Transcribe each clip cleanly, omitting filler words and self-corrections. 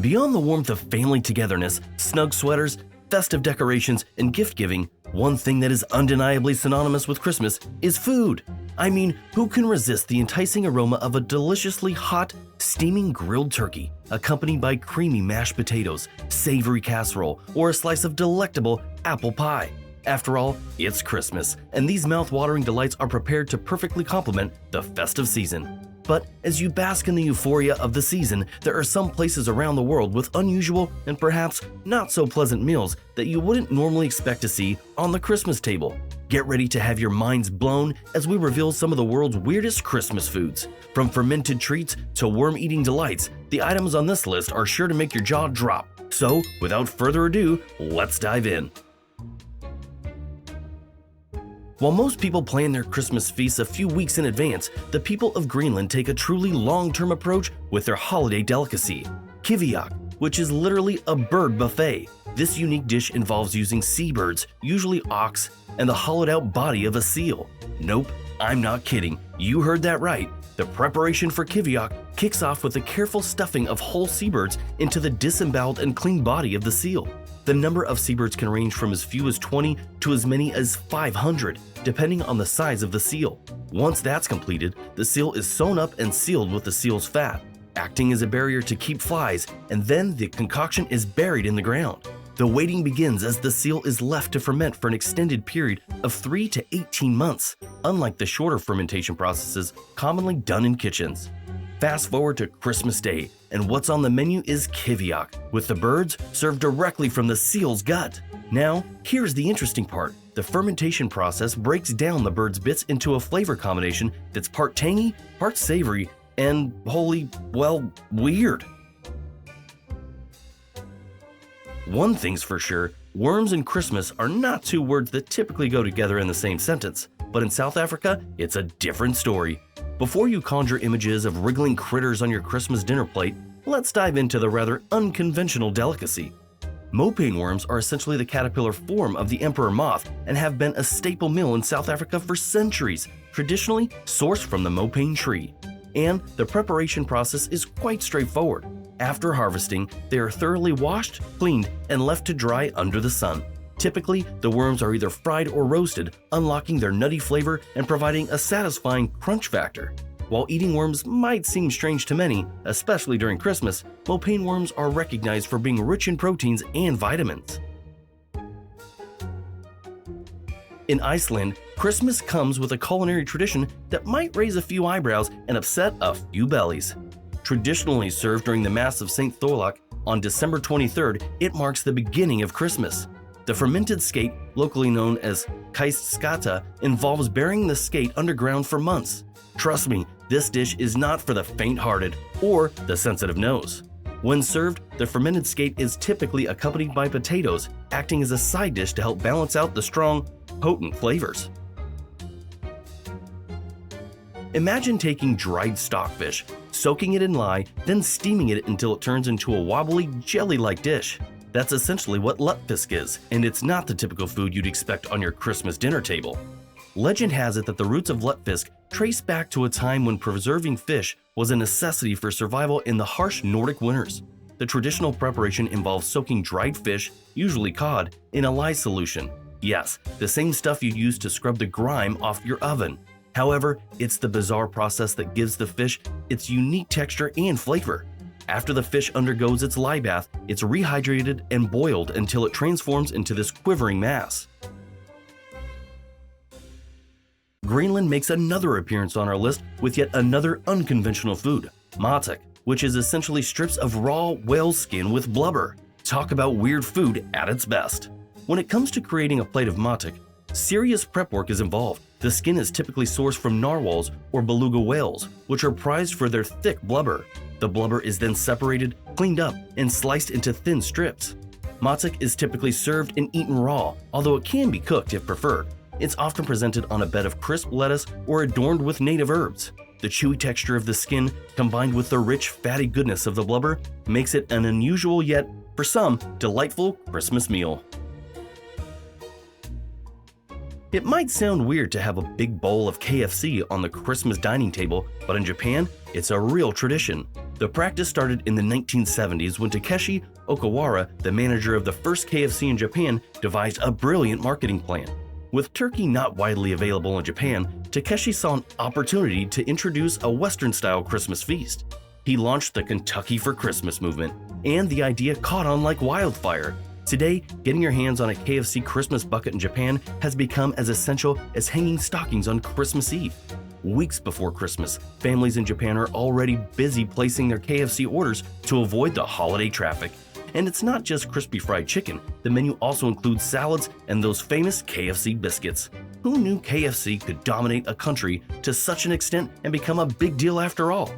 Beyond the warmth of family togetherness, snug sweaters, festive decorations, and gift-giving, one thing that is undeniably synonymous with Christmas is food. I mean, who can resist the enticing aroma of a deliciously hot, steaming grilled turkey, accompanied by creamy mashed potatoes, savory casserole, or a slice of delectable apple pie? After all, it's Christmas, and these mouth-watering delights are prepared to perfectly complement the festive season. But as you bask in the euphoria of the season, there are some places around the world with unusual and perhaps not so pleasant meals that you wouldn't normally expect to see on the Christmas table. Get ready to have your minds blown as we reveal some of the world's weirdest Christmas foods. From fermented treats to worm-eating delights, the items on this list are sure to make your jaw drop. So, without further ado, let's dive in. While most people plan their Christmas feasts a few weeks in advance, the people of Greenland take a truly long-term approach with their holiday delicacy, kiviak, which is literally a bird buffet. This unique dish involves using seabirds, usually auks, and the hollowed-out body of a seal. Nope, I'm not kidding. You heard that right. The preparation for kiviak kicks off with the careful stuffing of whole seabirds into the disemboweled and clean body of the seal. The number of seabirds can range from as few as 20 to as many as 500, depending on the size of the seal. Once that's completed, the seal is sewn up and sealed with the seal's fat, acting as a barrier to keep flies, and then the concoction is buried in the ground. The waiting begins as the seal is left to ferment for an extended period of 3 to 18 months, unlike the shorter fermentation processes commonly done in kitchens. Fast forward to Christmas Day, and what's on the menu is kiviak, with the birds served directly from the seal's gut. Now, here's the interesting part. The fermentation process breaks down the bird's bits into a flavor combination that's part tangy, part savory, and wholly, well, weird. One thing's for sure, worms and Christmas are not two words that typically go together in the same sentence, but in South Africa, it's a different story. Before you conjure images of wriggling critters on your Christmas dinner plate, let's dive into the rather unconventional delicacy. Mopane worms are essentially the caterpillar form of the emperor moth and have been a staple meal in South Africa for centuries, traditionally sourced from the mopane tree. And the preparation process is quite straightforward. After harvesting, they are thoroughly washed, cleaned, and left to dry under the sun. Typically, the worms are either fried or roasted, unlocking their nutty flavor and providing a satisfying crunch factor. While eating worms might seem strange to many, especially during Christmas, mopane worms are recognized for being rich in proteins and vitamins. In Iceland, Christmas comes with a culinary tradition that might raise a few eyebrows and upset a few bellies. Traditionally served during the Mass of St. Thorlak on December 23rd, it marks the beginning of Christmas. The fermented skate, locally known as kistskata, involves burying the skate underground for months. Trust me, this dish is not for the faint-hearted or the sensitive nose. When served, the fermented skate is typically accompanied by potatoes, acting as a side dish to help balance out the strong, potent flavors. Imagine taking dried stockfish, soaking it in lye, then steaming it until it turns into a wobbly, jelly-like dish. That's essentially what lutefisk is, and it's not the typical food you'd expect on your Christmas dinner table. Legend has it that the roots of lutefisk trace back to a time when preserving fish was a necessity for survival in the harsh Nordic winters. The traditional preparation involves soaking dried fish, usually cod, in a lye solution. Yes, the same stuff you use to scrub the grime off your oven. However, it's the bizarre process that gives the fish its unique texture and flavor. After the fish undergoes its lye bath, it's rehydrated and boiled until it transforms into this quivering mass. Greenland makes another appearance on our list with yet another unconventional food, matek, which is essentially strips of raw whale skin with blubber. Talk about weird food at its best. When it comes to creating a plate of matek, serious prep work is involved. The skin is typically sourced from narwhals or beluga whales, which are prized for their thick blubber. The blubber is then separated, cleaned up, and sliced into thin strips. Matek is typically served and eaten raw, although it can be cooked if preferred. It's often presented on a bed of crisp lettuce or adorned with native herbs. The chewy texture of the skin, combined with the rich, fatty goodness of the blubber, makes it an unusual yet, for some, delightful Christmas meal. It might sound weird to have a big bowl of KFC on the Christmas dining table, but in Japan, it's a real tradition. The practice started in the 1970s when Takeshi Okawara, the manager of the first KFC in Japan, devised a brilliant marketing plan. With turkey not widely available in Japan, Takeshi saw an opportunity to introduce a Western-style Christmas feast. He launched the Kentucky for Christmas movement, and the idea caught on like wildfire. Today, getting your hands on a KFC Christmas bucket in Japan has become as essential as hanging stockings on Christmas Eve. Weeks before Christmas, families in Japan are already busy placing their KFC orders to avoid the holiday traffic. And it's not just crispy fried chicken, the menu also includes salads and those famous KFC biscuits. Who knew KFC could dominate a country to such an extent and become a big deal after all?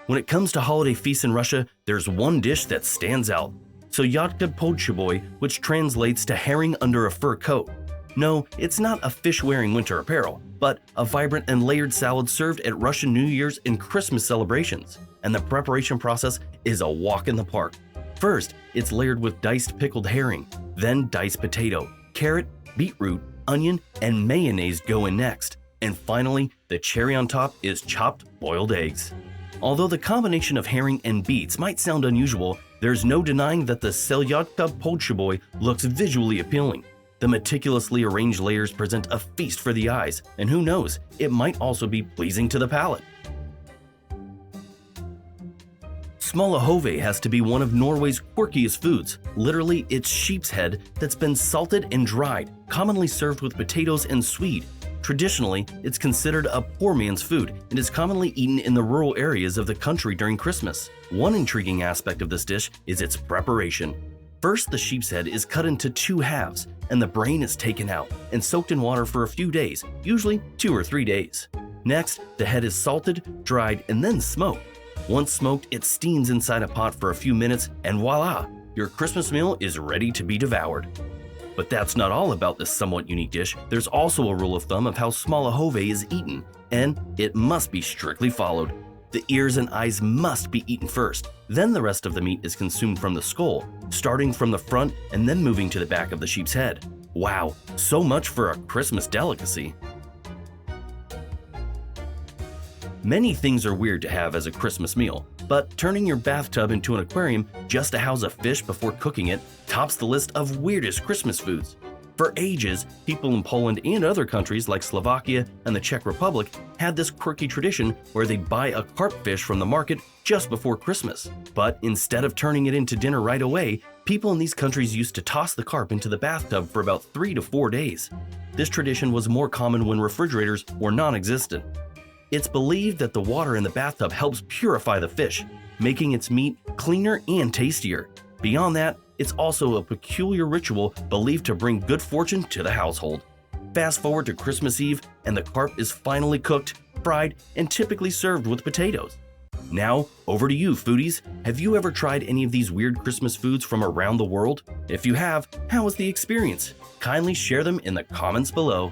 When it comes to holiday feasts in Russia, there's one dish that stands out: soyadka podshoboy, which translates to herring under a fur coat. No, it's not a fish-wearing winter apparel, but a vibrant and layered salad served at Russian New Year's and Christmas celebrations. And the preparation process is a walk in the park. First, it's layered with diced pickled herring, then diced potato, carrot, beetroot, onion, and mayonnaise go in next. And finally, the cherry on top is chopped boiled eggs. Although the combination of herring and beets might sound unusual, there's no denying that the soyadka podshoboy looks visually appealing. The meticulously arranged layers present a feast for the eyes, and who knows, it might also be pleasing to the palate. Smalahove has to be one of Norway's quirkiest foods. Literally, it's sheep's head that's been salted and dried, commonly served with potatoes and swede. Traditionally, it's considered a poor man's food and is commonly eaten in the rural areas of the country during Christmas. One intriguing aspect of this dish is its preparation. First, the sheep's head is cut into two halves, and the brain is taken out and soaked in water for a few days, usually 2 or 3 days. Next, the head is salted, dried, and then smoked. Once smoked, it steams inside a pot for a few minutes, and voila! Your Christmas meal is ready to be devoured. But that's not all about this somewhat unique dish. There's also a rule of thumb of how smalahove is eaten, and it must be strictly followed. The ears and eyes must be eaten first. Then the rest of the meat is consumed from the skull, starting from the front and then moving to the back of the sheep's head. Wow, so much for a Christmas delicacy. Many things are weird to have as a Christmas meal, but turning your bathtub into an aquarium just to house a fish before cooking it tops the list of weirdest Christmas foods. For ages, people in Poland and other countries like Slovakia and the Czech Republic had this quirky tradition where they'd buy a carp fish from the market just before Christmas. But instead of turning it into dinner right away, people in these countries used to toss the carp into the bathtub for about 3 to 4 days. This tradition was more common when refrigerators were non-existent. It's believed that the water in the bathtub helps purify the fish, making its meat cleaner and tastier. Beyond that, it's also a peculiar ritual believed to bring good fortune to the household. Fast forward to Christmas Eve, and the carp is finally cooked, fried, and typically served with potatoes. Now, over to you, foodies. Have you ever tried any of these weird Christmas foods from around the world? If you have, how was the experience? Kindly share them in the comments below.